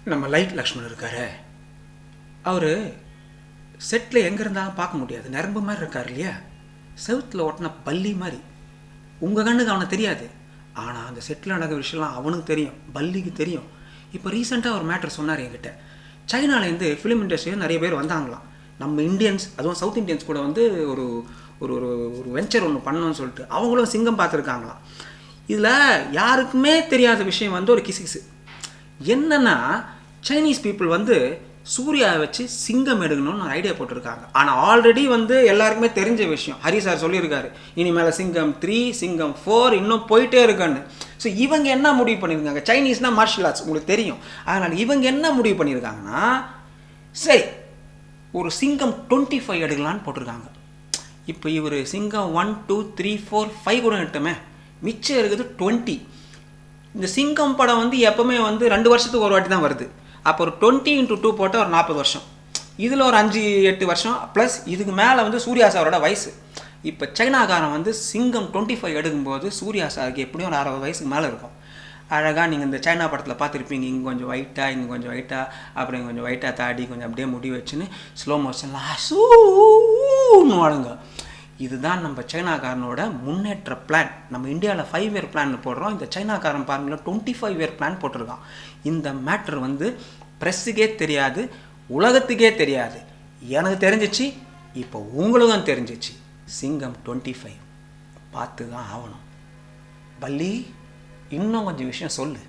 நம்ம லைட் லக்ஷ்மண் இருக்காரு, அவர் செட்டில் எங்கே இருந்தாலும் பார்க்க முடியாது, நரம்பு மாதிரி இருக்கார் இல்லையா, செவுத்தில் ஓட்டின பல்லி மாதிரி. உங்கள் கண்ணுக்கு அவனுக்கு தெரியாது, ஆனால் அந்த செட்டில் நடக்கிற விஷயம்லாம் அவனுக்கு தெரியும், பல்லிக்கு தெரியும். இப்போ ரீசெண்டாக ஒரு மேட்ரு சொன்னார் என்கிட்ட. சைனாலேருந்து ஃபிலிம் இண்டஸ்ட்ரியில் நிறைய பேர் வந்தாங்களாம். நம்ம இந்தியன்ஸ், அதுவும் சவுத் இண்டியன்ஸ் கூட வந்து ஒரு ஒரு ஒரு வெஞ்சர் ஒன்று பண்ணணும்னு சொல்லிட்டு அவங்களும் சிங்கம் பார்த்துருக்காங்களாம். இதில் யாருக்குமே தெரியாத விஷயம் வந்து ஒரு கிசிக்ஸு என்னென்னா, சைனீஸ் பீப்புள் வந்து சூர்யாவை வச்சு சிங்கம் எடுக்கணும்னு ஒரு ஐடியா போட்டிருக்காங்க. ஆனால் ஆல்ரெடி வந்து எல்லாருக்குமே தெரிஞ்ச விஷயம், ஹரி சார் சொல்லியிருக்காரு, இனிமேல் சிங்கம் 3, சிங்கம் 4 இன்னும் போயிட்டே இருக்கான்னு. ஸோ இவங்க என்ன முடிவு பண்ணியிருக்காங்க, சைனீஸ்னால் மார்ஷியல் ஆர்ட்ஸ் உங்களுக்கு தெரியும், அதனால் இவங்க என்ன முடிவு பண்ணியிருக்காங்கன்னா, சரி ஒரு சிங்கம் 25 எடுக்கலான்னு போட்டிருக்காங்க. இப்போ இவர் சிங்கம் 1, 2, 3, 4, 5 கூட எடுத்தோமே, மிச்சம் இருக்குது 20. இந்த சிங்கம் படம் வந்து எப்போவுமே வந்து 2 வருஷத்துக்கு ஒரு வாட்டி தான் வருது. அப்போ ஒரு 20 × 2 போட்டால் ஒரு 40 வருஷம், இதில் ஒரு 5-8 வருஷம் ப்ளஸ் இதுக்கு மேலே வந்து சூர்யா சாரோட வயசு. இப்போ சைனாக்காரன் வந்து சிங்கம் 25 எடுக்கும்போது சூர்யா சாருக்கு எப்படியும் ஒரு 60 வயசுக்கு மேலே இருக்கும். அழகாக நீங்கள் இந்த சைனா படத்தில் பார்த்துருப்பீங்க, இங்கே கொஞ்சம் ஒயிட்டாக, இங்கே கொஞ்சம் ஒயிட்டாக, அப்புறம் கொஞ்சம் ஒயிட்டாக தாடி, கொஞ்சம் அப்படியே முடி வச்சுன்னு ஸ்லோ மோஷன்லாம் சூன்னு வாழுங்க. இதுதான் நம்ம சைனாக்காரனோட முன்னேற்ற பிளான். நம்ம இந்தியாவில் 5 இயர் பிளான் போடுறோம், இந்த சைனாக்காரன் பாருங்களேன் 25 இயர் பிளான் போட்டிருக்கான். இந்த மேட்ரு வந்து ப்ரெஸ்ஸுக்கே தெரியாது, உலகத்துக்கே தெரியாது. எனக்கு தெரிஞ்சிச்சு, இப்போ உங்களுக்கும் தெரிஞ்சிச்சு. சிங்கம் 25 பார்த்து தான் ஆகணும். பல்லி இன்னும் கொஞ்சம் விஷயம் சொல்லு.